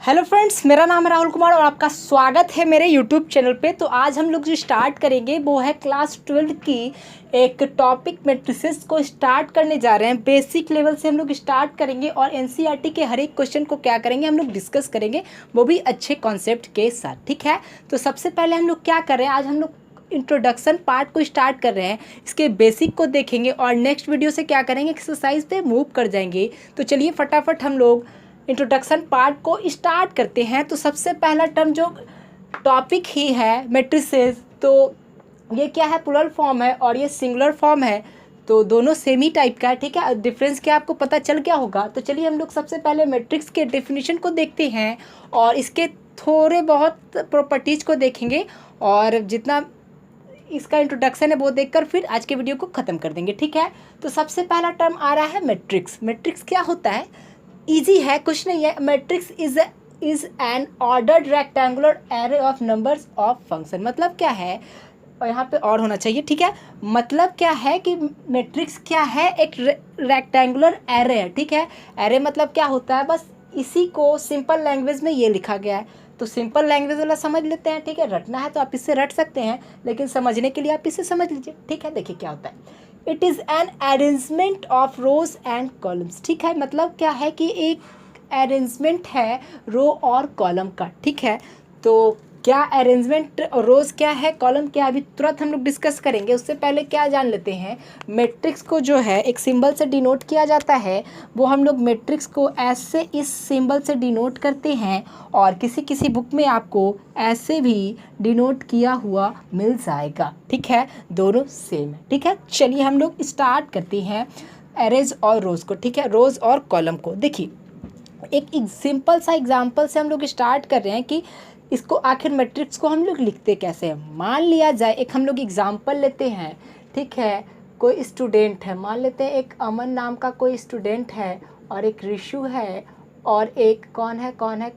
Hello friends, मेरा नाम है राहुल कुमार और आपका स्वागत है मेरे यूट्यूब चैनल पे। तो आज हम लोग जो स्टार्ट करेंगे वो है क्लास 12 की एक टॉपिक मैट्रिसेस को स्टार्ट करने जा रहे हैं। बेसिक लेवल से हम लोग स्टार्ट करेंगे और एनसीईआरटी के हर एक क्वेश्चन को क्या करेंगे, हम लोग डिस्कस करेंगे, वो भी अच्छे कॉन्सेप्ट के साथ। ठीक है, तो सबसे पहले हम लोग क्या कर रहे हैं, आज हम लोग इंट्रोडक्शन पार्ट को स्टार्ट कर रहे हैं। इसके बेसिक को देखेंगे और नेक्स्ट वीडियो से क्या करेंगे, एक्सरसाइज पे मूव कर जाएंगे। तो चलिए फटाफट हम लोग इंट्रोडक्शन पार्ट को स्टार्ट करते हैं। तो सबसे पहला टर्म जो टॉपिक ही है मैट्रिसेस, तो ये क्या है, प्लुरल फॉर्म है और ये सिंगुलर फॉर्म है, तो दोनों सेम ही टाइप का है। ठीक है, डिफरेंस क्या आपको पता चल गया होगा। तो चलिए हम लोग सबसे पहले मैट्रिक्स के डेफिनेशन को देखते हैं और इसके थोड़े बहुत प्रॉपर्टीज़ को देखेंगे और जितना इसका इंट्रोडक्शन है वो देखकर फिर आज के वीडियो को ख़त्म कर देंगे। ठीक है, तो सबसे पहला टर्म आ रहा है मैट्रिक्स। मैट्रिक्स क्या होता है, इजी है, कुछ नहीं है। Matrix is an ordered rectangular array of numbers of function. मतलब क्या है, और यहाँ पे और होना चाहिए। ठीक है, मतलब क्या है कि मैट्रिक्स क्या है, एक रेक्टेंगुलर एरे है। ठीक है, एरे मतलब क्या होता है, बस इसी को सिंपल लैंग्वेज में ये लिखा गया है। तो सिंपल लैंग्वेज वाला समझ लेते हैं। ठीक है, रटना है तो आप इससे रट सकते हैं, लेकिन समझने के लिए आप इससे समझ लीजिए। ठीक है, देखिए क्या होता है, it is an arrangement of rose and columns. ठीक है, मतलब क्या है कि एक अरेंजमेंट है रो और कॉलम का। ठीक है, तो क्या अरेंजमेंट, रोज क्या है, कॉलम क्या है, अभी तुरंत हम लोग डिस्कस करेंगे। उससे पहले क्या जान लेते हैं, मैट्रिक्स को जो है एक सिंबल से डिनोट किया जाता है। वो हम लोग मैट्रिक्स को ऐसे इस सिंबल से डिनोट करते हैं और किसी किसी बुक में आपको ऐसे भी डिनोट किया हुआ मिल जाएगा। ठीक है, दोनों सेम है। ठीक है, चलिए हम लोग स्टार्ट करते हैं एरेज और रोज को। ठीक है, रोज और कॉलम को देखिए, एक सिंपल सा एग्जांपल से हम लोग स्टार्ट कर रहे हैं कि इसको आखिर मैट्रिक्स को हम लोग लिखते कैसे हैं। मान लिया जाए, एक हम लोग एग्जांपल लेते हैं। ठीक है, कोई स्टूडेंट है, मान लेते हैं एक अमन नाम का कोई स्टूडेंट है और एक ऋषु है और एक कौन है कौन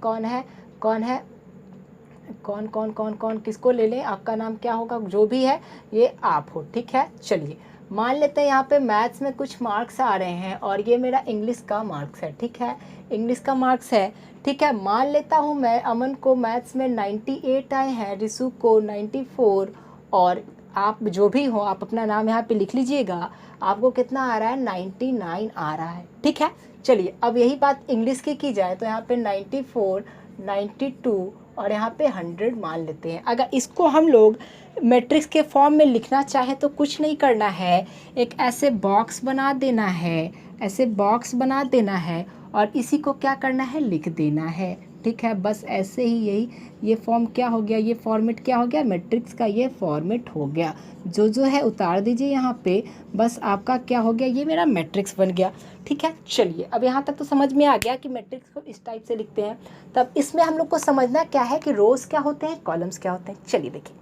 किसको ले लें, आपका नाम क्या होगा, जो भी है ये आप हो। ठीक है, चलिए मान लेते हैं यहाँ पे मैथ्स में कुछ मार्क्स आ रहे हैं और ये मेरा इंग्लिश का मार्क्स है। ठीक है, इंग्लिश का मार्क्स है। ठीक है, मान लेता हूँ मैं अमन को मैथ्स में 98 आए हैं, रिशु को 94, और आप जो भी हो आप अपना नाम यहाँ पे लिख लीजिएगा। आपको कितना आ रहा है, 99 आ रहा है। ठीक है, चलिए अब यही बात इंग्लिश की जाए तो यहाँ पे 94, 92 और यहाँ पे 100 मान लेते हैं। अगर इसको हम लोग मैट्रिक्स के फॉर्म में लिखना चाहे तो कुछ नहीं करना है, एक ऐसे बॉक्स बना देना है, ऐसे बॉक्स बना देना है और इसी को क्या करना है, लिख देना है। ठीक है, बस ऐसे ही, यही ये फॉर्म क्या हो गया, ये फॉर्मेट क्या हो गया, मैट्रिक्स का ये फॉर्मेट हो गया। जो है उतार दीजिए यहाँ पे, बस आपका क्या हो गया, ये मेरा मैट्रिक्स बन गया। ठीक है, चलिए अब यहाँ तक तो समझ में आ गया कि मैट्रिक्स को इस टाइप से लिखते हैं। तब इसमें हम लोग को समझना क्या है कि रोज़ क्या होते हैं, कॉलम्स क्या होते हैं। चलिए देखिए,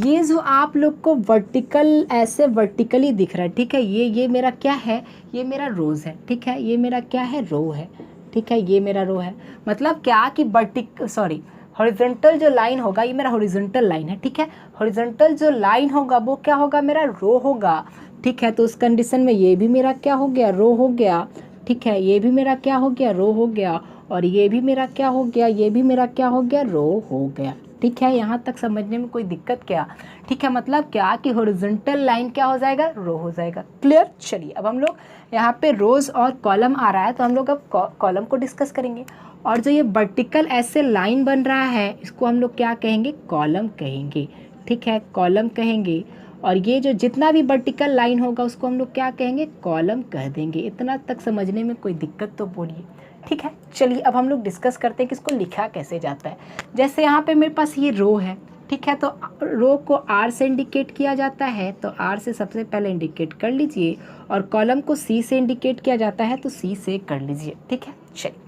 ये जो आप लोग को वर्टिकल, ऐसे वर्टिकली दिख रहा है। ठीक है, ये मेरा क्या है, ये मेरा रोज़ है। ठीक है, ये मेरा क्या है, रो है। ठीक है, ये मेरा रो है। मतलब क्या कि हॉरिजॉन्टल जो लाइन होगा, ये मेरा हॉरिजॉन्टल लाइन है। ठीक है, हॉरिजॉन्टल जो लाइन होगा वो क्या होगा, मेरा रो होगा। ठीक है, तो उस कंडीशन में ये भी मेरा क्या हो गया, रो हो गया। ठीक है, ये भी मेरा क्या हो गया, रो हो गया, और ये भी मेरा क्या हो गया, ये भी मेरा क्या हो गया, रो हो गया। ठीक है, यहाँ तक समझने में कोई दिक्कत क्या। ठीक है, मतलब क्या कि हॉरिजॉन्टल लाइन क्या हो जाएगा, रो हो जाएगा। क्लियर। चलिए अब हम लोग यहाँ पे रोज़ और कॉलम आ रहा है तो हम लोग अब कॉलम को डिस्कस करेंगे। और जो ये वर्टिकल ऐसे लाइन बन रहा है इसको हम लोग क्या कहेंगे, कॉलम कहेंगे। ठीक है, कॉलम कहेंगे। और ये जो जितना भी वर्टिकल लाइन होगा उसको हम लोग क्या कहेंगे, कॉलम कह देंगे। इतना तक समझने में कोई दिक्कत तो बोलिए। ठीक है, चलिए अब हम लोग डिस्कस करते हैं कि इसको लिखा कैसे जाता है। जैसे यहाँ पे मेरे पास ये रो है। ठीक है, तो रो को आर से इंडिकेट किया जाता है, तो आर से सबसे पहले इंडिकेट कर लीजिए, और कॉलम को सी से इंडिकेट किया जाता है तो सी से कर लीजिए। ठीक है, चलिए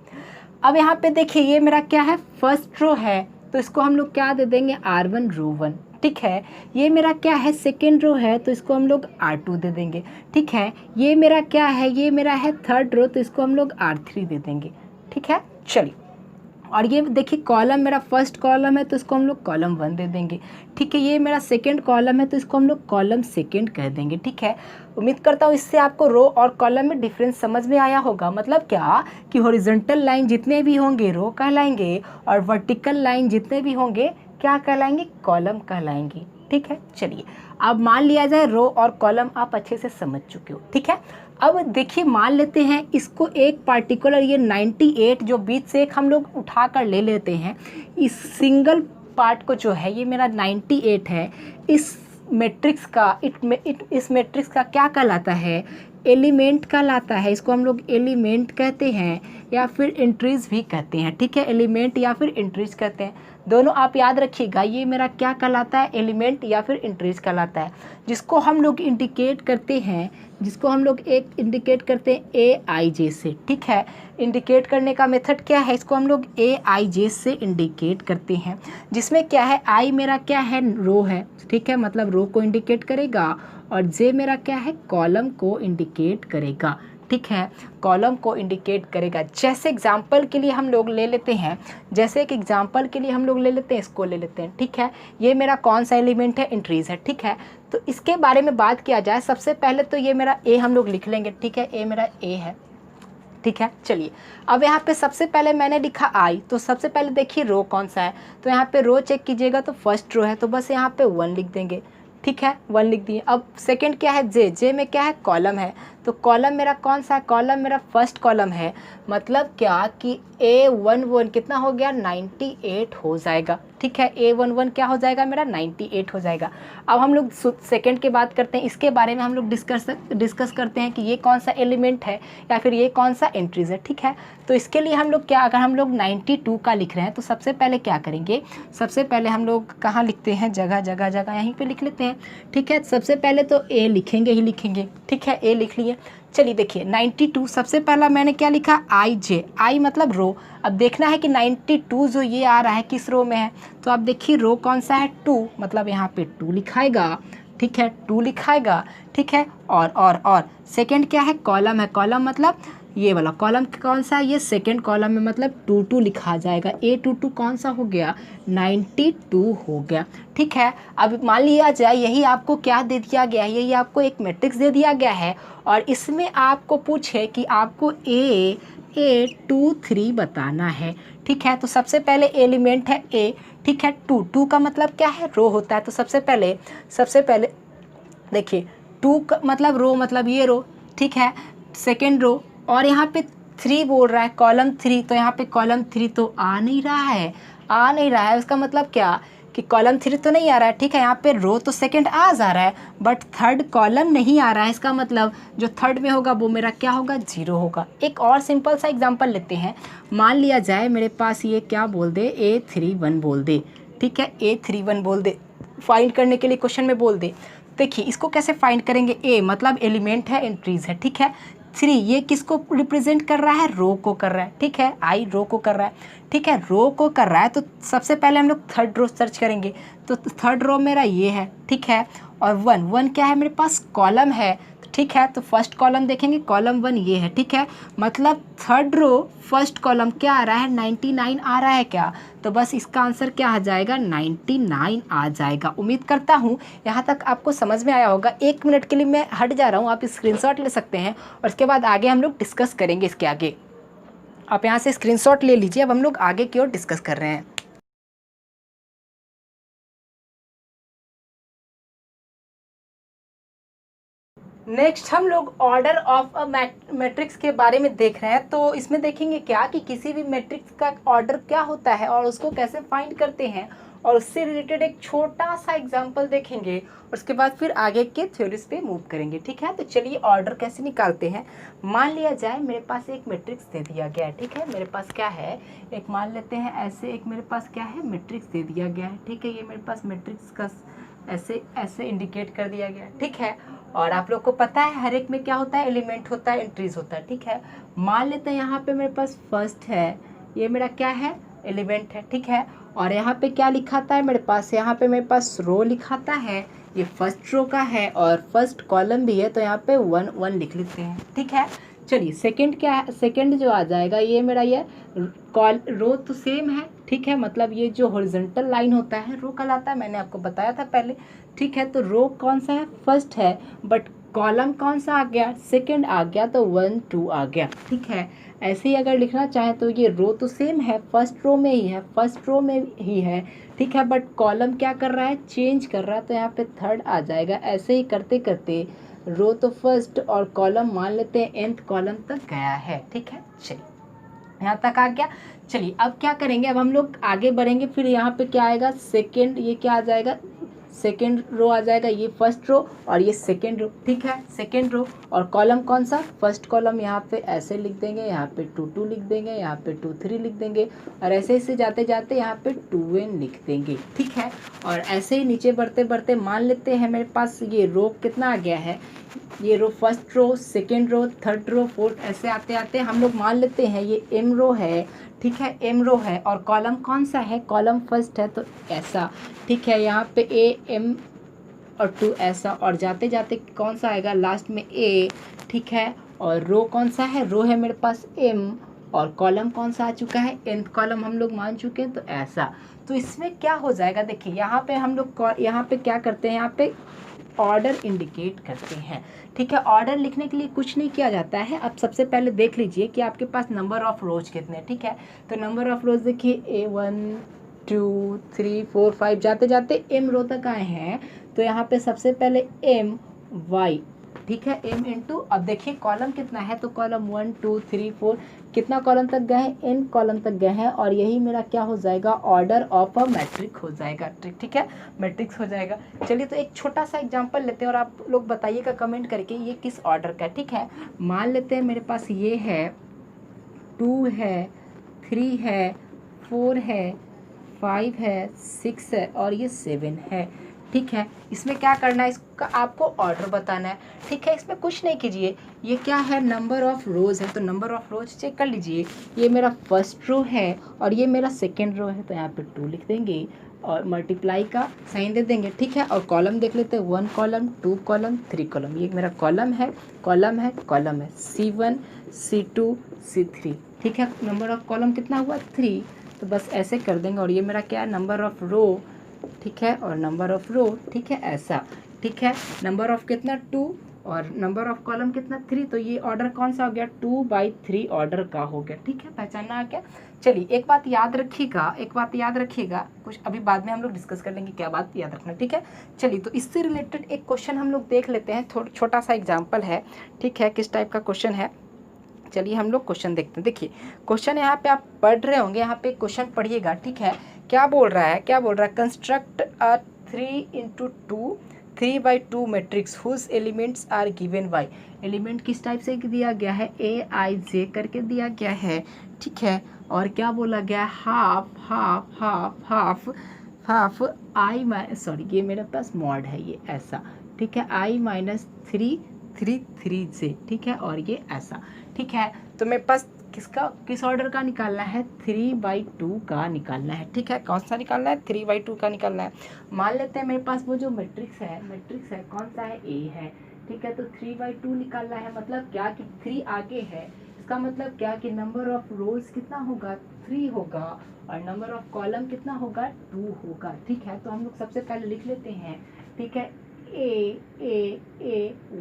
अब यहाँ पे देखिए, ये मेरा क्या है, फर्स्ट रो है, तो इसको हम लोग क्या दे देंगे, R1 रो 1। ठीक है, ये मेरा क्या है, सेकेंड रो है, तो इसको हम लोग R2 दे देंगे। ठीक है, ये मेरा क्या है, ये मेरा है थर्ड रो, तो इसको हम लोग R3 दे देंगे। ठीक है, चलिए और ये देखिए कॉलम मेरा फर्स्ट कॉलम है तो इसको हम लोग कॉलम 1 दे देंगे, ठीक है। ये मेरा सेकंड कॉलम है तो इसको हम लोग कॉलम सेकंड कह देंगे, ठीक है। उम्मीद करता हूँ इससे आपको रो और कॉलम में डिफरेंस समझ में आया होगा। मतलब क्या कि हॉरिजॉन्टल लाइन जितने भी होंगे रो कहलाएंगे और वर्टिकल लाइन जितने भी होंगे क्या कहलाएंगे, कॉलम कहलाएंगे, ठीक है। चलिए अब मान लिया जाए रो और कॉलम आप अच्छे से समझ चुके हो, ठीक है। अब देखिए मान लेते हैं इसको एक पार्टिकुलर ये 98 जो बीच से एक हम लोग उठा कर ले लेते हैं, इस सिंगल पार्ट को जो है ये मेरा 98 है, इस मैट्रिक्स का इस मैट्रिक्स का क्या कहलाता है, एलिमेंट कहलाता है। इसको हम लोग एलिमेंट कहते हैं या फिर एंट्रीज भी कहते हैं, ठीक है। एलिमेंट या फिर एंट्रीज कहते हैं, दोनों आप याद रखिएगा। ये मेरा क्या कहलाता है, एलिमेंट या फिर एंट्रीज कहलाता है, जिसको हम लोग इंडिकेट करते हैं, जिसको हम लोग एक इंडिकेट करते हैं AIJ से, ठीक है। इंडिकेट करने का मेथड क्या है, इसको हम लोग AIJ से इंडिकेट करते हैं, जिसमें क्या है I मेरा क्या है, रो है, ठीक है, मतलब रो को इंडिकेट करेगा और J मेरा क्या है, कॉलम को इंडिकेट करेगा, ठीक है, कॉलम को इंडिकेट करेगा। जैसे एग्जांपल के लिए हम लोग ले लेते हैं, जैसे एक एग्जांपल के लिए हम लोग ले लेते हैं, इसको ले लेते हैं, ठीक है। ये मेरा कौन सा एलिमेंट है, एंट्रीज है, ठीक है। तो इसके बारे में बात किया जाए, सबसे पहले तो ये मेरा A हम लोग लिख लेंगे, ठीक है, A मेरा A है, ठीक है। चलिए अब यहाँ पे सबसे पहले मैंने लिखा I, तो सबसे पहले देखिए रो कौन सा है, तो यहाँ पे रो चेक कीजिएगा तो फर्स्ट रो है, तो बस यहाँ पे 1 लिख देंगे, ठीक है, 1 लिख दिए। अब सेकंड क्या है, J में क्या है, कॉलम है, तो कॉलम मेरा कौन सा है, कॉलम मेरा फर्स्ट कॉलम है, मतलब क्या कि A11 कितना हो गया, 98 हो जाएगा, ठीक है। A11 क्या हो जाएगा मेरा, 98 हो जाएगा। अब हम लोग सेकंड की बात करते हैं, इसके बारे में हम लोग डिस्कस करते हैं कि ये कौन सा एलिमेंट है या फिर ये कौन सा एंट्रीज है, ठीक है। तो इसके लिए हम लोग क्या, अगर हम लोग 92 का लिख रहे हैं तो सबसे पहले क्या करेंगे, सबसे पहले हम लोग कहाँ लिखते हैं, जगह जगह जगह यहीं पे लिख लेते हैं, ठीक है। सबसे पहले तो A लिखेंगे ही लिखेंगे, ठीक है, A लिख लिए। चलिए देखिए 92, सबसे पहला मैंने क्या लिखा, IJ, I मतलब रो। अब देखना है कि 92 जो ये आ रहा है किस रो में है, तो आप देखिए रो कौन सा है, 2, मतलब यहाँ पे 2 लिखाएगा, ठीक है, 2 लिखाएगा, ठीक है। और सेकंड क्या है, कॉलम है, कॉलम मतलब ये वाला कॉलम कौन सा है, ये सेकंड कॉलम में, मतलब 2 लिखा जाएगा। A22 कौन सा हो गया, 92 हो गया, ठीक है। अब मान लिया जाए यही आपको क्या दे दिया गया है, यही आपको एक मैट्रिक्स दे दिया गया है और इसमें आपको पूछे कि आपको A23 बताना है, ठीक है। तो सबसे पहले एलिमेंट है A, ठीक है, 2 का मतलब क्या है, रो होता है। तो सबसे पहले देखिए 2 का मतलब रो, मतलब ये रो, ठीक है, सेकेंड रो, और यहाँ पे 3 बोल रहा है, कॉलम 3, तो यहाँ पे कॉलम 3 तो आ नहीं रहा है, उसका मतलब क्या कि कॉलम 3 तो नहीं आ रहा है, ठीक है। यहाँ पे रो तो सेकंड आ जा रहा है बट थर्ड कॉलम नहीं आ रहा है, इसका मतलब जो थर्ड में होगा वो मेरा क्या होगा, 0 होगा। एक और सिंपल सा एग्जांपल लेते हैं, मान लिया जाए मेरे पास ये क्या बोल दे, A31 बोल दे, ठीक है, A31 बोल दे, फाइंड करने के लिए क्वेश्चन में बोल दे। देखिए इसको कैसे फाइंड करेंगे, A मतलब एलिमेंट है, एंट्रीज है, ठीक है। 3 ये किसको रिप्रेजेंट कर रहा है, रो को कर रहा है, ठीक है, I रो को कर रहा है, ठीक है, रो को कर रहा है। तो सबसे पहले हम लोग थर्ड रो सर्च करेंगे, तो थर्ड रो मेरा ये है, ठीक है। और 1 क्या है मेरे पास, कॉलम है, ठीक है। तो फर्स्ट कॉलम देखेंगे, कॉलम 1 ये है, ठीक है, मतलब थर्ड रो फर्स्ट कॉलम क्या आ रहा है, 99 आ रहा है क्या, तो बस इसका आंसर क्या आ जाएगा, 99 आ जाएगा। उम्मीद करता हूँ यहाँ तक आपको समझ में आया होगा। 1 मिनट के लिए मैं हट जा रहा हूँ, आप स्क्रीनशॉट ले सकते हैं और इसके बाद आगे हम लोग डिस्कस करेंगे। इसके आगे आप यहाँ से स्क्रीनशॉट ले लीजिए, अब हम लोग आगे की ओर डिस्कस कर रहे हैं। नेक्स्ट हम लोग ऑर्डर ऑफ अ मैट्रिक्स के बारे में देख रहे हैं। तो इसमें देखेंगे क्या कि किसी भी मैट्रिक्स का ऑर्डर क्या होता है और उसको कैसे फाइंड करते हैं, और उससे रिलेटेड एक छोटा सा एग्जांपल देखेंगे और उसके बाद फिर आगे के थ्योरीज पे मूव करेंगे, ठीक है। तो चलिए ऑर्डर कैसे निकालते हैं। मान लिया जाए मेरे पास एक मैट्रिक्स दे दिया गया है, ठीक है, मेरे पास क्या है, एक मान लेते हैं ऐसे, एक मेरे पास क्या है, मैट्रिक्स दे दिया गया है, ठीक है। ये मेरे पास मैट्रिक्स का ऐसे इंडिकेट कर दिया गया है, ठीक है। और आप लोग को पता है हर एक में क्या होता है, एलिमेंट होता है, एंट्रीज होता है, ठीक है। मान लेते हैं यहाँ पे मेरे पास फर्स्ट है, ये मेरा क्या है, एलिमेंट है, ठीक है। और यहाँ पे क्या लिखाता है मेरे पास, यहाँ पे मेरे पास रो लिखाता है, ये फर्स्ट रो का है और फर्स्ट कॉलम भी है, तो यहाँ पे 1 1 लिख लेते हैं, ठीक है। चलिए सेकंड क्या है, सेकंड जो आ जाएगा ये मेरा ये रो तो सेम है, ठीक है, मतलब ये जो हॉरिजॉन्टल लाइन होता है रो कहलाता है, मैंने आपको बताया था पहले, ठीक है। तो रो कौन सा है, फर्स्ट है, बट कॉलम कौन सा आ गया, सेकंड आ गया, तो 1 2 आ गया, ठीक है। ऐसे ही अगर लिखना चाहें तो ये रो तो सेम है, फर्स्ट रो में ही है, फर्स्ट रो में ही है, ठीक है, बट कॉलम क्या कर रहा है, चेंज कर रहा है, तो यहाँ पे थर्ड आ जाएगा। ऐसे ही करते करते रो तो फर्स्ट और कॉलम मान लेते हैं nth कॉलम तक गया है, ठीक है। चलिए यहाँ तक आ गया। चलिए अब क्या करेंगे, अब हम लोग आगे बढ़ेंगे, फिर यहाँ पे क्या आएगा, सेकेंड, ये क्या आ जाएगा, सेकेंड रो आ जाएगा, ये फर्स्ट रो और ये सेकेंड रो, ठीक है, सेकेंड रो। और कॉलम कौन सा, फर्स्ट कॉलम, यहाँ पे ऐसे लिख देंगे, यहाँ पे 2 2 लिख देंगे, यहाँ पे 2 3 लिख देंगे, और ऐसे ऐसे जाते जाते यहाँ पे 2n लिख देंगे, ठीक है। और ऐसे ही नीचे बढ़ते बढ़ते मान लेते हैं मेरे पास ये रो कितना आ गया है, ये row first row, second row, third row, fourth, ऐसे आते आते हम लोग मान लेते हैं ये m रो है, ठीक है, m रो है, और कॉलम कौन सा है, कॉलम फर्स्ट है, तो ऐसा, ठीक है, यहाँ पे a m और 2 ऐसा, और जाते जाते कौन सा आएगा लास्ट में a, ठीक है। और रो कौन सा है, रो है मेरे पास m, और कॉलम कौन सा आ चुका है, nth कॉलम हम लोग मान चुके हैं, तो ऐसा। तो इसमें क्या हो जाएगा, देखिए यहाँ पे हम लोग यहाँ पे क्या करते हैं, यहाँ पे ऑर्डर इंडिकेट करते हैं, ठीक है। ऑर्डर लिखने के लिए कुछ नहीं किया जाता है, आप सबसे पहले देख लीजिए कि आपके पास नंबर ऑफ रोज कितने, ठीक है। तो नंबर ऑफ रोज देखिए A1 2 3 4 5, जाते जाते m रो तक आए हैं, तो यहाँ पे सबसे पहले m y, ठीक है, m इंटू, अब देखिए कॉलम कितना है, तो कॉलम 1 2 3 4, कितना कॉलम तक गए हैं, n कॉलम तक गए हैं, और यही मेरा क्या हो जाएगा, ऑर्डर ऑफ अ मैट्रिक हो जाएगा, ठीक है, मैट्रिक्स हो जाएगा। चलिए तो एक छोटा सा एग्जांपल लेते हैं और आप लोग बताइएगा कमेंट करके ये किस ऑर्डर का है, ठीक है। मान लेते हैं मेरे पास ये है 2 है, 3 है, 4 है, 5 है, 6 है, और ये 7 है, ठीक है। इसमें क्या करना है, इसका आपको ऑर्डर बताना है, ठीक है। इसमें कुछ नहीं कीजिए, ये क्या है, नंबर ऑफ रोज़ है, तो नंबर ऑफ रोज चेक कर लीजिए, ये मेरा फर्स्ट रो है और ये मेरा सेकेंड रो है, तो यहाँ पे 2 लिख देंगे और मल्टीप्लाई का साइन दे देंगे, ठीक है। और कॉलम देख लेते हैं, 1 कॉलम 2 कॉलम 3 कॉलम, ये मेरा कॉलम है, कॉलम है, कॉलम है, C1 C2 C3, ठीक है। नंबर ऑफ कॉलम कितना हुआ, 3, तो बस ऐसे कर देंगे। और ये मेरा क्या है, नंबर ऑफ रो, ठीक है, और नंबर ऑफ रो, ठीक है, ऐसा, ठीक है। नंबर ऑफ कितना 2 और नंबर ऑफ कॉलम कितना 3, तो ये ऑर्डर कौन सा हो गया, 2/3 ऑर्डर का हो गया, ठीक है, पहचाना आ गया। चलिए एक बात याद रखिएगा, एक बात याद रखिएगा, कुछ अभी बाद में हम लोग डिस्कस कर लेंगे क्या बात याद रखना, ठीक है। चलिए तो इससे रिलेटेड एक क्वेश्चन हम लोग देख लेते हैं, थोड़ा छोटा सा एग्जाम्पल है, ठीक है, किस टाइप का क्वेश्चन है। चलिए हम लोग क्वेश्चन देखते हैं। देखिए क्वेश्चन यहाँ पे आप पढ़ रहे होंगे, यहाँ पे क्वेश्चन पढ़िएगा, ठीक है। क्या बोल रहा है, क्या बोल रहा है, construct a 3 × 2 3/2 matrix whose elements are given by, element किस टाइप से दिया गया है, AIJ करके दिया गया है, ठीक है। और क्या बोला गया, half half half half half I sorry ये मेरे पास मॉड है, ये ऐसा, ठीक है, I-3 3 3 से, ठीक है, और ये ऐसा, ठीक है। तो मेरे पास किस ऑर्डर का निकालना है, 3/2 का निकालना है, ठीक है। कौन सा निकालना है, 3/2 का निकालना है। मान लेते हैं मेरे पास वो जो मैट्रिक्स है कौन सा है, A है, ठीक है। तो 3/2 निकालना है, मतलब क्या कि 3 आगे है, इसका मतलब क्या कि नंबर ऑफ रोज कितना होगा, 3 होगा, और नंबर ऑफ कॉलम कितना होगा, 2 होगा, ठीक है। तो हम लोग सबसे पहले लिख लेते हैं, ठीक है, A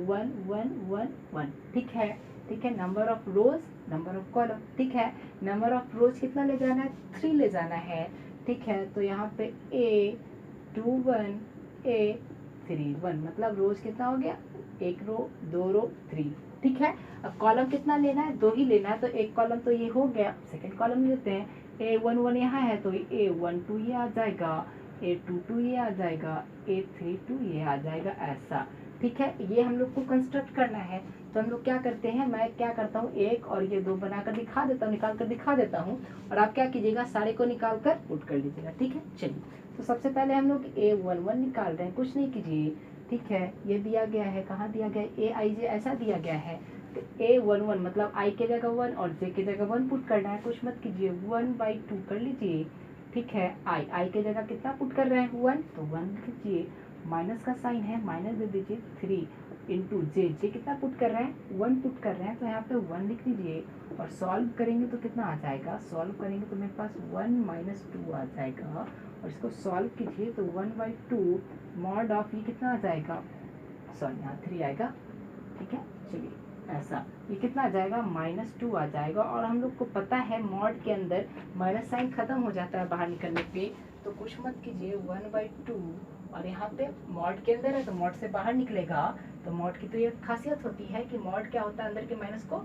1 1 1 1, ठीक है, ठीक है। Number of rose, number of column, ठीक है। नंबर ऑफ रोज कितना ले जाना है, 3 ले जाना है, ठीक है। तो यहाँ पे A 2 1 A 3 1, मतलब रोज कितना हो गया, 1 रो 2 रो 3, ठीक है। अब कॉलम कितना लेना है, 2 ही लेना है, तो एक कॉलम तो ये हो गया, सेकंड कॉलम लेते हैं, A1 1 यहाँ है तो A1 2 ये आ जाएगा, A2 2 ये आ जाएगा, A3 2 ये आ जाएगा, ऐसा, ठीक है। ये हम लोग को कंस्ट्रक्ट करना है, तो हम लोग क्या करते हैं, मैं क्या करता हूँ, 1 और ये 2 बनाकर दिखा देता हूँ, निकाल कर दिखा देता हूँ, और आप क्या कीजिएगा, सारे को निकाल कर पुट कर लीजिएगा, ठीक है। चलिए तो सबसे पहले हम लोग A11 निकाल रहे हैं, कुछ नहीं कीजिए, ठीक है। ये दिया गया है, कहाँ दिया गया है, AIJ ऐसा दिया गया है, तो A11 मतलब I के जगह 1 और J के जगह 1 पुट करना है, कुछ मत कीजिए, 1/2 कर लीजिए, ठीक है। I के जगह कितना पुट कर रहे हैं, 1, तो 1 लीजिए, माइनस का साइन है, माइनस दे दीजिए 3, इंटू जे, जे कितना पुट कर रहे हैं 1 पुट कर रहे हैं, तो यहाँ पे 1 लिख लीजिए और सॉल्व करेंगे तो कितना आ जाएगा, सॉल्व करेंगे तो मेरे पास 1 माइनस 2 आ जाएगा और इसको सॉल्व कीजिए तो 1/2 मॉड ऑफ ये कितना आ जाएगा, सॉरी यहाँ 3 आएगा, ठीक है। चलिए ऐसा ये कितना आ जाएगा -2 आ जाएगा और हम लोग को पता है मॉड के अंदर माइनस साइन खत्म हो जाता है बाहर निकलने पे, तो कुछ मत कीजिए 1/2 और यहाँ पे मॉड के अंदर है तो मॉड से बाहर निकलेगा। तो मॉड की तो ये खासियत होती है कि मॉड क्या होता है अंदर के माइनस को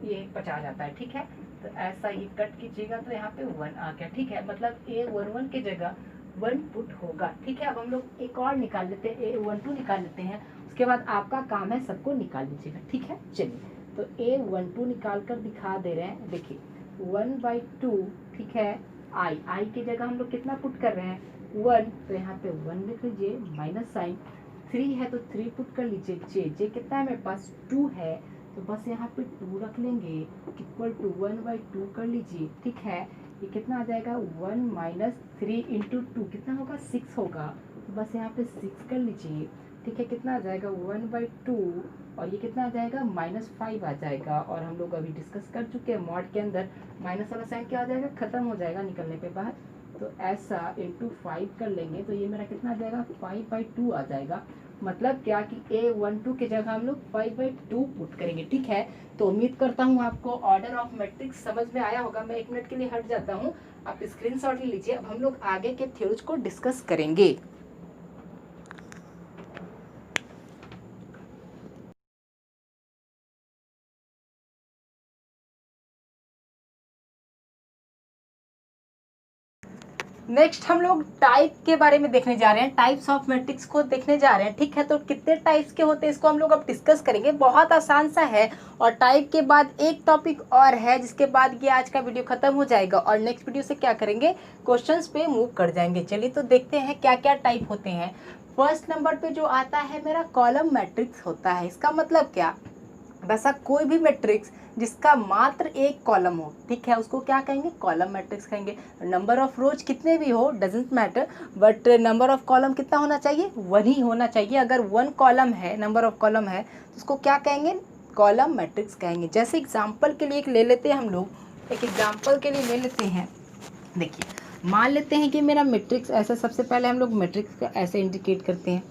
ये बचा जाता है, ठीक है। तो ऐसा ये कट कीजिएगा तो यहाँ पे 1 आ गया, ठीक है। मतलब A11 की जगह 1 पुट होगा, ठीक है। अब हम लोग एक और निकाल लेते हैं, A12 निकाल लेते हैं, उसके बाद आपका काम है सबको निकाल लीजिएगा, ठीक है। चलिए तो A12 निकाल कर दिखा दे रहे हैं, देखिए 1/2, ठीक है। आई की जगह हम लोग कितना पुट कर रहे हैं 1, तो यहाँ पे 1 लिख लीजिए, माइनस साइन 3 है तो 3 पुट कर लीजिए, जे कितना है मेरे पास 2 है तो बस यहाँ पे 2 रख लेंगे, इक्वल टू 1/2 कर लीजिए, ठीक है। ये कितना आ जाएगा 1 माइनस 3 इंटू 2 कितना होगा 6 होगा, तो बस यहाँ पे 6 कर लीजिए, ठीक है। कितना आ जाएगा 1/2 और ये कितना आ जाएगा -5 आ जाएगा। और हम लोग अभी डिस्कस कर चुके हैं मॉड के अंदर माइनस वाला साइन क्या हो जाएगा, खत्म हो जाएगा निकलने पे बाहर। तो ऐसा इंटू 5 कर लेंगे तो ये मेरा कितना आ जाएगा 5/2 आ जाएगा। मतलब क्या कि A12 की जगह हम लोग 5/2 पुट करेंगे, ठीक है। तो उम्मीद करता हूँ आपको ऑर्डर ऑफ मैट्रिक्स समझ में आया होगा। मैं 1 मिनट के लिए हट जाता हूँ, आप स्क्रीनशॉट ले लीजिए। अब हम लोग आगे के थ्योरीज को डिस्कस करेंगे। नेक्स्ट हम लोग टाइप के बारे में देखने जा रहे हैं, टाइप्स ऑफ मैट्रिक्स को देखने जा रहे हैं, ठीक है। तो कितने टाइप्स के होते हैं इसको हम लोग अब डिस्कस करेंगे, बहुत आसान सा है। और टाइप के बाद एक टॉपिक और है जिसके बाद ये आज का वीडियो खत्म हो जाएगा और नेक्स्ट वीडियो से क्या करेंगे, क्वेश्चंस पे मूव कर जाएंगे। चलिए तो देखते हैं क्या क्या टाइप होते हैं। फर्स्ट नंबर पे जो आता है मेरा कॉलम मैट्रिक्स होता है। इसका मतलब क्या, वैसा कोई भी मैट्रिक्स जिसका मात्र एक कॉलम हो, ठीक है, उसको क्या कहेंगे, कॉलम मैट्रिक्स कहेंगे। नंबर ऑफ रोज कितने भी हो doesn't matter, but number of column कितना होना चाहिए, 1 ही होना चाहिए। अगर 1 कॉलम है, नंबर ऑफ कॉलम है, तो उसको क्या कहेंगे, कॉलम मैट्रिक्स कहेंगे। जैसे एग्जाम्पल के लिए एक ले लेते हैं हम लोग, एक एग्जाम्पल के लिए ले लेते हैं। देखिए मान लेते हैं कि मेरा मैट्रिक्स ऐसा, सबसे पहले हम लोग मैट्रिक्स को ऐसे इंडिकेट करते हैं,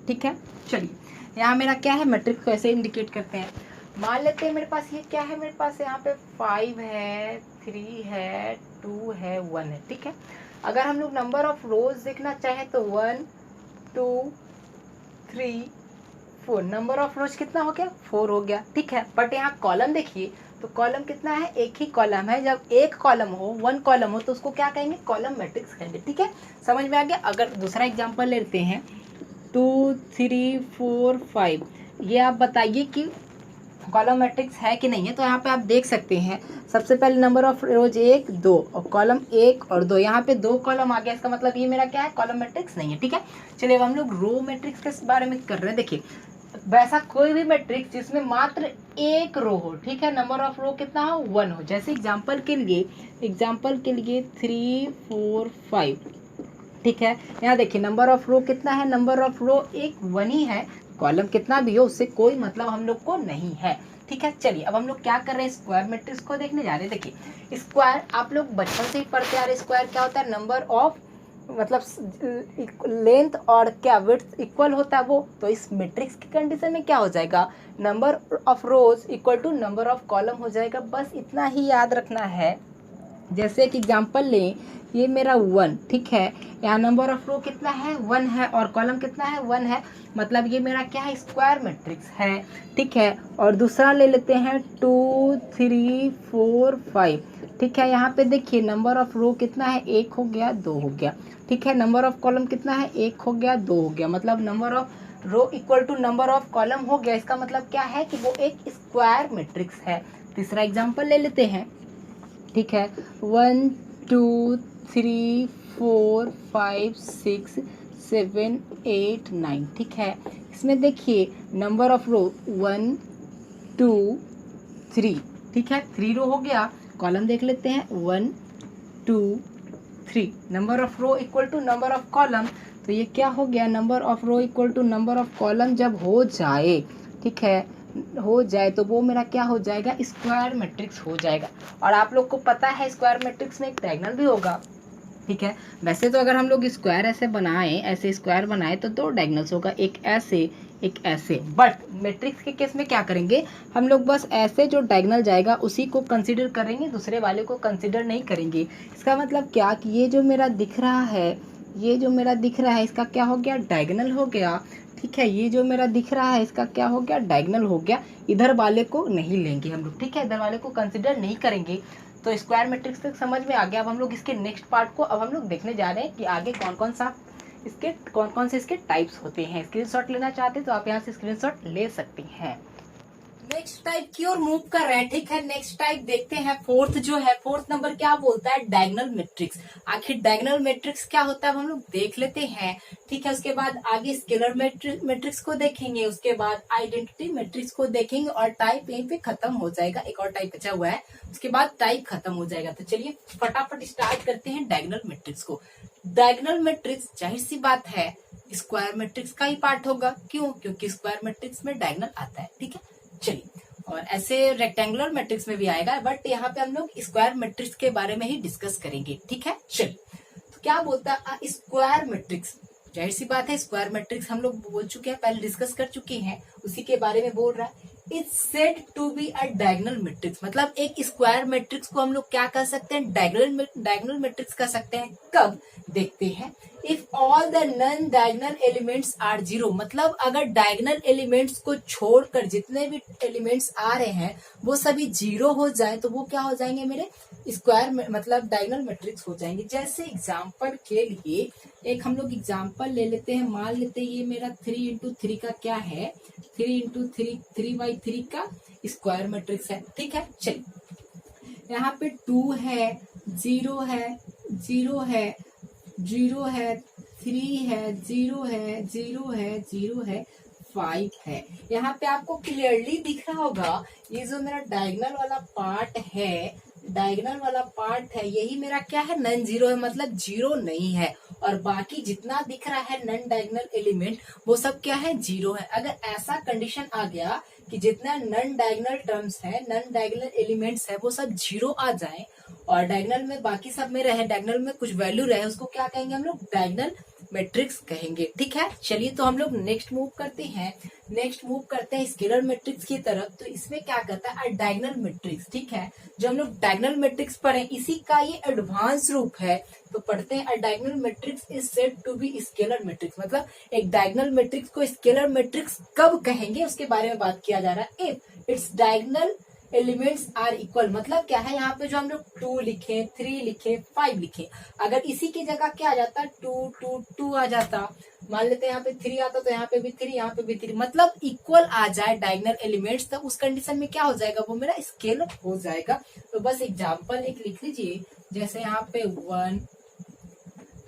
ठीक है। चलिए यहाँ मेरा क्या है, मैट्रिक्स को ऐसे इंडिकेट करते हैं। मान लेते हैं मेरे पास ये क्या है, मेरे पास यहाँ पे 5 है, 3 है, 2 है, 1 है, ठीक है। अगर हम लोग नंबर ऑफ रोज देखना चाहें तो 1 2 3 4, नंबर ऑफ रोज कितना हो गया 4 हो गया, ठीक है। बट यहाँ कॉलम देखिए तो कॉलम कितना है, एक ही कॉलम है। जब एक कॉलम हो, 1 कॉलम हो, तो उसको क्या कहेंगे, कॉलम मैट्रिक्स कहेंगे, ठीक है। समझ में आ गया। अगर दूसरा एग्जाम्पल लेते हैं 2 3 4 5, ये आप बताइए कि कॉलम मैट्रिक्स है कि नहीं है। तो यहाँ पे आप देख सकते हैं, सबसे पहले नंबर ऑफ रोज 1 2 और कॉलम 1 और 2, यहाँ पे 2 कॉलम आ गया, इसका मतलब ये मेरा क्या है, कॉलम मैट्रिक्स नहीं है, ठीक है। चलिए अब हम लोग रो मैट्रिक्स के बारे में कर रहे हैं। देखिए वैसा कोई भी मैट्रिक्स जिसमें मात्र एक रो हो, ठीक है, नंबर ऑफ रो कितना हो 1 हो। जैसे एग्जाम्पल के लिए 3 4 5, ठीक है। यहाँ देखिए नंबर ऑफ रो कितना है, नंबर ऑफ रो एक 1 ही है, कॉलम कितना भी हो उससे कोई मतलब हम लोग को नहीं है, ठीक है। चलिए अब हम लोग क्या कर रहे हैं, स्क्वायर मैट्रिक्स को देखने जा रहे हैं। देखिए स्क्वायर आप लोग बचपन से ही पढ़ते आ रहे हैं। स्क्वायर क्या होता है, नंबर ऑफ मतलब लेंथ और क्या विड्थ इक्वल होता है वो। तो इस मैट्रिक्स की कंडीशन में क्या हो जाएगा, number of rows equal to number of column हो जाएगा। बस इतना ही याद रखना है। जैसे एक एग्जांपल लें, ये मेरा 1, ठीक है, यहाँ नंबर ऑफ रो कितना है 1 है और कॉलम कितना है 1 है, मतलब ये मेरा क्या है, स्क्वायर मैट्रिक्स है, ठीक है। और दूसरा ले लेते हैं 2 3 4 5, ठीक है। यहाँ पे देखिए नंबर ऑफ रो कितना है, 1 हो गया 2 हो गया, ठीक है। नंबर ऑफ कॉलम कितना है, 1 हो गया 2 हो गया, मतलब number of row equal to number of column हो गया। इसका मतलब क्या है कि वो एक स्क्वायर मैट्रिक्स है। तीसरा एग्जाम्पल ले लेते हैं, ठीक है, 1 2 3 4 5 6 7 8 9, ठीक है। इसमें देखिए नंबर ऑफ रो 1 2 3, ठीक है, 3 रो हो गया। कॉलम देख लेते हैं 1 2 3, number of row equal to number of column, तो ये क्या हो गया, number of row equal to number of column जब हो जाए, ठीक है, हो जाए तो वो मेरा क्या हो जाएगा, स्क्वायर मैट्रिक्स हो जाएगा। और आप लोग को पता है स्क्वायर मैट्रिक्स में एक डायगोनल भी होगा, ठीक है। वैसे तो अगर हम लोग स्क्वायर ऐसे बनाएं, ऐसे स्क्वायर बनाए तो दो डायगोनल्स होगा, एक ऐसे एक ऐसे, बट मैट्रिक्स के केस में क्या करेंगे हम लोग, बस ऐसे जो डायगोनल जाएगा उसी को कंसीडर करेंगे, दूसरे वाले को कंसीडर नहीं करेंगे। इसका मतलब क्या कि ये जो मेरा दिख रहा है, ये जो मेरा दिख रहा है इसका क्या हो गया, डायगोनल हो गया, ठीक है। ये जो मेरा दिख रहा है इसका क्या हो गया, डायगोनल हो गया। इधर वाले को नहीं लेंगे हम लोग, ठीक है, इधर वाले को कंसिडर नहीं करेंगे। तो स्क्वायर मैट्रिक्स तक समझ में आ गया। अब हम लोग इसके नेक्स्ट पार्ट को अब हम लोग देखने जा रहे हैं कि आगे कौन कौन से इसके टाइप्स होते हैं। स्क्रीनशॉट लेना चाहते हैं तो आप यहाँ से स्क्रीनशॉट ले सकती हैं। नेक्स्ट टाइप की ओर मूव कर रहे हैं, ठीक है। नेक्स्ट टाइप देखते हैं, फोर्थ जो है, फोर्थ नंबर क्या बोलता है, डायगोनल मैट्रिक्स। आखिर डायगोनल मैट्रिक्स क्या होता है हम लोग देख लेते हैं, ठीक है। उसके बाद आगे स्केलर मैट्रिक्स को देखेंगे, उसके बाद आइडेंटिटी मैट्रिक्स को देखेंगे और टाइप यहीं पे खत्म हो जाएगा। एक और टाइप बचा हुआ है, उसके बाद टाइप खत्म हो जाएगा। तो चलिए फटाफट स्टार्ट करते हैं डायगोनल मैट्रिक्स को। डायगोनल मैट्रिक्स जाहिर सी बात है स्क्वायर मैट्रिक्स का ही पार्ट होगा, क्यों, क्योंकि स्क्वायर मैट्रिक्स में डायगोनल आता है, ठीक है। चलिए, और ऐसे रेक्टेंगुलर मैट्रिक्स में भी आएगा, बट यहाँ पे हम लोग स्क्वायर मैट्रिक्स के बारे में ही डिस्कस करेंगे, ठीक है। चलिए, तो क्या बोलता है स्क्वायर मैट्रिक्स, जाहिर सी बात है स्क्वायर मैट्रिक्स हम लोग बोल चुके हैं, पहले डिस्कस कर चुके हैं, उसी के बारे में बोल रहा है। It's said to be a diagonal matrix, मतलब एक स्क्वायर मैट्रिक्स को हम लोग क्या कर सकते हैं, डायगोनल मैट्रिक्स कर सकते हैं। कब, देखते हैं। If all the non diagonal elements are zero, मतलब अगर डायगोनल एलिमेंट्स को छोड़कर जितने भी एलिमेंट्स आ रहे हैं वो सभी जीरो हो जाए तो वो क्या हो जाएंगे मेरे स्क्वायर मतलब डायगोनल मैट्रिक्स हो जाएंगे। जैसे एग्जांपल के लिए एक हम लोग एग्जांपल ले लेते हैं, मान लेते हैं ये मेरा 3x3 का क्या है, 3x3 3x3 का स्क्वायर मैट्रिक्स है, ठीक है। चलिए, यहाँ पे 2 है, 0 है, 0 है, 0 है, 3 है, 0 है, 0 है, 0 है, 5 है। यहाँ पे आपको क्लियरली दिख रहा होगा ये जो मेरा डायगोनल वाला पार्ट है, डायगोनल वाला पार्ट है, यही मेरा क्या है, नॉन जीरो है, मतलब जीरो नहीं है। और बाकी जितना दिख रहा है नॉन डायगोनल एलिमेंट वो सब क्या है, जीरो है। अगर ऐसा कंडीशन आ गया कि जितना नॉन डायगोनल टर्म्स है, नॉन डायगोनल एलिमेंट्स है, वो सब जीरो आ जाए और डायगोनल में बाकी सब में रहे, डायगोनल में कुछ वैल्यू रहे, उसको क्या कहेंगे हम लोग, डायगोनल मैट्रिक्स कहेंगे, ठीक है। चलिए, तो हम लोग नेक्स्ट मूव करते हैं, नेक्स्ट मूव करते हैं स्केलर मैट्रिक्स की तरफ। तो इसमें क्या कहता है, डायगोनल मैट्रिक्स, ठीक है। जो हम लोग डायगोनल मैट्रिक्स पढ़े इसी का ये एडवांस रूप है। तो पढ़ते हैं, diagonal matrix is said to be scalar matrix, मतलब एक डायगोनल मैट्रिक्स को स्केलर मैट्रिक्स कब कहेंगे उसके बारे में बात किया जा रहा है। If its diagonal elements are equal, मतलब क्या है, यहाँ पे जो हम लोग 2 लिखे, 3 लिखे, 5 लिखे, अगर इसी की जगह क्या आ जाता, 2 2 2 आ जाता, मान लेते हैं यहाँ पे 3 आता तो यहाँ पे भी 3, यहाँ पे भी 3, मतलब इक्वल आ जाए डायगोनल एलिमेंट्स, तो उस कंडीशन में क्या हो जाएगा, वो मेरा स्केलर हो जाएगा। तो बस एग्जांपल एक लिख लीजिए, जैसे यहाँ पे 1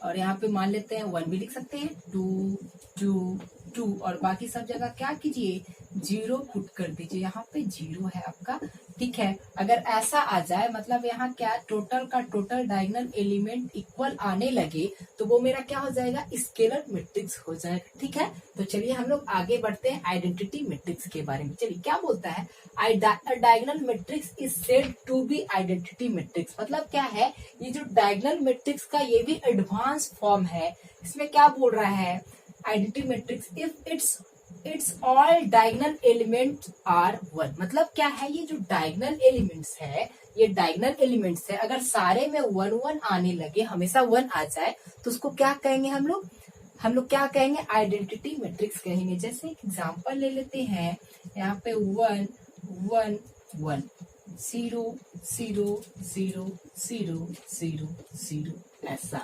और यहाँ पे मान लेते हैं 1 भी लिख सकते हैं, 2 2 2 और बाकी सब जगह क्या कीजिए, 0 पुट कर दीजिए, यहाँ पे 0 है आपका, ठीक है। अगर ऐसा आ जाए, मतलब यहाँ क्या टोटल का टोटल डायगोनल एलिमेंट इक्वल आने लगे तो वो मेरा क्या हो जाएगा, स्केलर मैट्रिक्स हो जाएगा, ठीक है। तो चलिए हम लोग आगे बढ़ते हैं आइडेंटिटी मैट्रिक्स के बारे में। चलिए, क्या बोलता है, diagonal matrix is said to be identity matrix, मतलब क्या है, ये जो डायगोनल मैट्रिक्स का ये भी एडवांस फॉर्म है। इसमें क्या बोल रहा है, identity matrix if its all diagonal elements are 1, मतलब क्या है, ये जो डायगोनल एलिमेंट्स है, ये डायगोनल एलिमेंट्स है, अगर सारे में 1 1 आने लगे, हमेशा 1 आ जाए तो उसको क्या कहेंगे हम लोग क्या कहेंगे, आइडेंटिटी मैट्रिक्स कहेंगे। जैसे एक एग्जांपल ले लेते हैं, यहाँ पे 1 1 1 0 0 0 0 0 0 ऐसा,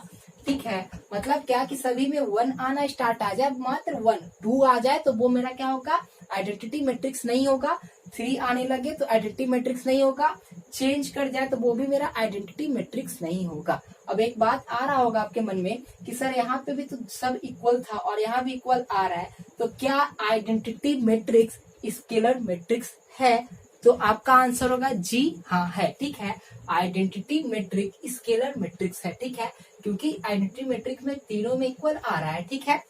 ठीक है। मतलब क्या कि सभी में 1 आना स्टार्ट आ जाए, मात्र 1 2 आ जाए तो वो मेरा क्या होगा, आइडेंटिटी मैट्रिक्स नहीं होगा। 3 आने लगे तो आइडेंटिटी मैट्रिक्स नहीं होगा, चेंज कर जाए तो वो भी मेरा आइडेंटिटी मैट्रिक्स नहीं होगा। अब एक बात आ रहा होगा आपके मन में कि सर यहाँ पे भी तो सब इक्वल था और यहाँ भी इक्वल आ रहा है, तो क्या आइडेंटिटी मैट्रिक्स स्केलर मैट्रिक्स है? तो आपका आंसर होगा जी हाँ है, ठीक है। आइडेंटिटी मैट्रिक्स स्केलर मैट्रिक्स है, ठीक है, क्योंकि आइडेंटिटी मैट्रिक्स में तीनों में इक्वल आ रहा है, ठीक है।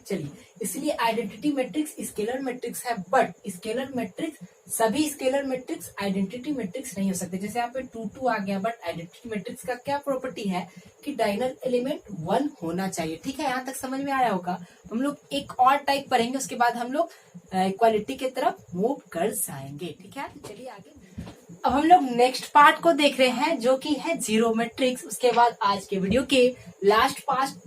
चलिए, इसलिए आइडेंटिटी मैट्रिक्स स्केलर मैट्रिक्स है, बट स्केलर मैट्रिक्स सभी स्केलर मैट्रिक्स आइडेंटिटी मैट्रिक्स नहीं हो सकते। जैसे यहाँ पे 2 2 आ गया, बट आइडेंटिटी मैट्रिक्स का क्या प्रॉपर्टी है कि डायगोनल एलिमेंट 1 होना चाहिए, ठीक है। यहाँ तक समझ में आया होगा। हम लोग एक और टाइप पढ़ेंगे, उसके बाद हम लोग इक्वालिटी की तरफ मूव कर जाएंगे, ठीक है। चलिए आगे, अब हम लोग नेक्स्ट पार्ट को देख रहे हैं जो कि है जीरो मैट्रिक्स। उसके बाद आज के वीडियो के लास्ट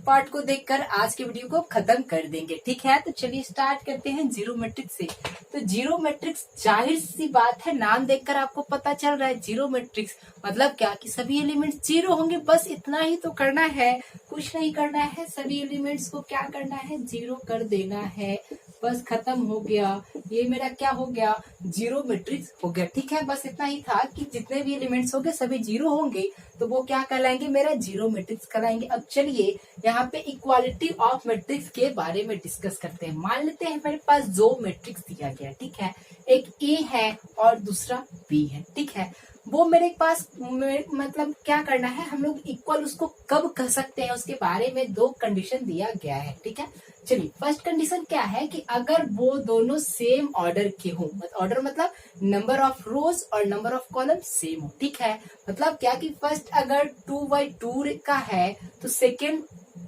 पार्ट को देखकर आज के वीडियो को खत्म कर देंगे, ठीक है। तो चलिए स्टार्ट करते हैं जीरो मैट्रिक्स से। तो जीरो मैट्रिक्स, जाहिर सी बात है, नाम देखकर आपको पता चल रहा है जीरो मैट्रिक्स मतलब क्या कि सभी एलिमेंट्स जीरो होंगे, बस इतना ही तो करना है, कुछ नहीं करना है। सभी एलिमेंट्स को क्या करना है, जीरो कर देना है, बस खत्म हो गया। ये मेरा क्या हो गया, जीरो मैट्रिक्स हो गया, ठीक है। बस इतना ही था कि जितने भी एलिमेंट्स होंगे सभी जीरो होंगे, तो वो क्या कहलाएंगे, मेरा जीरो मैट्रिक्स कहलाएंगे। अब चलिए यहाँ पे इक्वालिटी ऑफ मैट्रिक्स के बारे में डिस्कस करते हैं। मान लेते हैं मेरे पास दो मैट्रिक्स दिया गया, ठीक है, एक ए है और दूसरा बी है, ठीक है। वो मेरे पास मतलब क्या करना है, हम लोग इक्वल उसको कब कह सकते हैं, उसके बारे में दो कंडीशन दिया गया है, ठीक है। चलिए, फर्स्ट कंडीशन क्या है कि अगर वो दोनों सेम ऑर्डर के हों, ऑर्डर मतलब नंबर ऑफ रोज और नंबर ऑफ कॉलम सेम हो, ठीक है। मतलब क्या कि फर्स्ट अगर 2/2 का है तो सेकेंड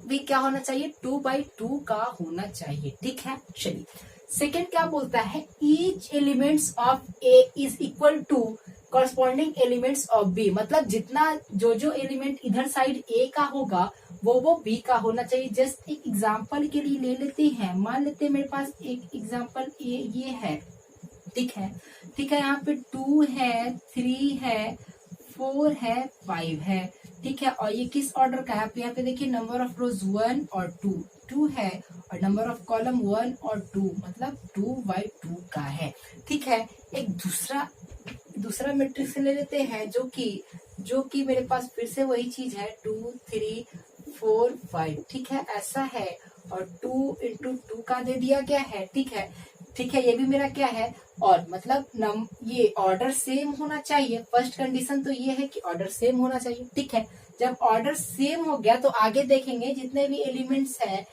भी क्या होना चाहिए, 2/2 का होना चाहिए, ठीक है। चलिए, सेकेंड क्या बोलता है, each elements of A is equal to corresponding elements of B. मतलब जितना जो एलिमेंट इधर साइड ए का होगा वो बी का होना चाहिए। जस्ट एक एग्जांपल के लिए ले लेते हैं, मान लेते हैं मेरे पास एक एग्जांपल ये है, ठीक है, ठीक है। यहाँ पे 2 है, 3 है, 4 है, 5 है, ठीक है। और ये किस ऑर्डर का है, आप यहाँ पे देखिए नंबर ऑफ रोज 1 और 2 है, और नंबर ऑफ कॉलम 1 और 2 मतलब 2/2 का है, ठीक है। एक दूसरा मैट्रिक्स ले लेते हैं जो कि मेरे पास फिर से वही चीज है, 2 3 4 5, ठीक है, ऐसा है। और 2 × 2 का दे दिया गया है, ठीक है, ठीक है। ये भी मेरा क्या है, और मतलब ये ऑर्डर सेम होना चाहिए। फर्स्ट कंडीशन तो ये है कि ऑर्डर सेम होना चाहिए, ठीक है। जब ऑर्डर सेम हो गया तो आगे देखेंगे जितने भी एलिमेंट्स हैं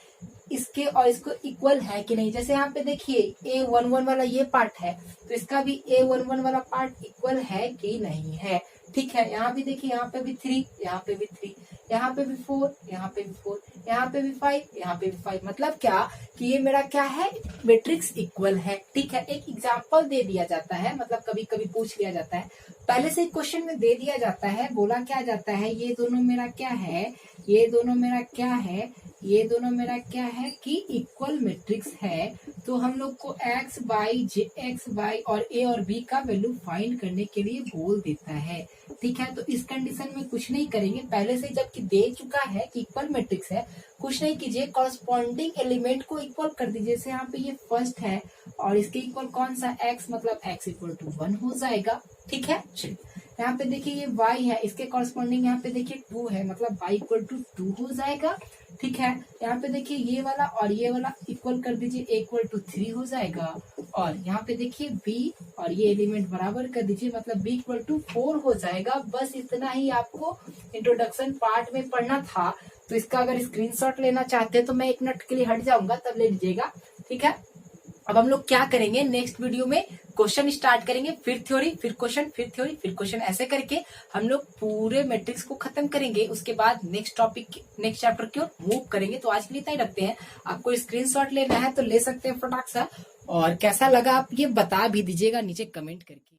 इसके और इसको इक्वल है कि नहीं। जैसे यहाँ पे देखिए A11 वाला ये पार्ट है, तो इसका भी A11 वाला पार्ट इक्वल है कि नहीं है, ठीक है। यहाँ भी देखिए, यहाँ पे भी 3, यहाँ पे भी 3, यहाँ पे भी 4, यहाँ पे भी 4, यहाँ पे भी 5, यहाँ पे भी 5। मतलब क्या कि ये मेरा क्या है, मैट्रिक्स इक्वल है, ठीक है। एक एग्जांपल दे दिया जाता है, मतलब कभी कभी पूछ लिया जाता है, पहले से क्वेश्चन में दे दिया जाता है, बोला क्या जाता है, ये दोनों मेरा क्या है, ये दोनों मेरा क्या है, ये दोनों मेरा क्या है कि इक्वल मैट्रिक्स है। तो हम लोग को x y और a और b का वैल्यू फाइंड करने के लिए बोल देता है, ठीक है। तो इस कंडीशन में कुछ नहीं करेंगे, पहले से जबकि दे चुका है कि इक्वल मैट्रिक्स है, कुछ नहीं कीजिए, कॉरस्पॉन्डिंग एलिमेंट को इक्वल कर दीजिए। जैसे यहाँ पे ये फर्स्ट है और इसके इक्वल कौन सा, x, मतलब x = 1 हो जाएगा, ठीक है। चलिए, यहाँ पे देखिए ये y है, इसके कॉरस्पॉन्डिंग यहाँ पे देखिए 2 है, मतलब y = 2 हो जाएगा, ठीक है। यहाँ पे देखिए ये वाला और ये वाला इक्वल कर दीजिए, a = 3 हो जाएगा। और यहाँ पे देखिए b और ये एलिमेंट बराबर कर दीजिए, मतलब b = 4 हो जाएगा। बस इतना ही आपको इंट्रोडक्शन पार्ट में पढ़ना था। तो इसका अगर स्क्रीनशॉट लेना चाहते हैं तो मैं 1 मिनट के लिए हट जाऊंगा, तब ले लीजिएगा, ठीक है। अब हम लोग क्या करेंगे, नेक्स्ट वीडियो में क्वेश्चन स्टार्ट करेंगे, फिर थ्योरी, फिर क्वेश्चन, फिर थ्योरी, फिर क्वेश्चन, ऐसे करके हम लोग पूरे मैट्रिक्स को खत्म करेंगे। उसके बाद नेक्स्ट टॉपिक, नेक्स्ट चैप्टर की ओर मूव करेंगे। तो आज के लिए इतना ही रखते हैं। आपको स्क्रीनशॉट लेना है तो ले सकते हैं फटाक सा, और कैसा लगा आप ये बता भी दीजिएगा नीचे कमेंट करके।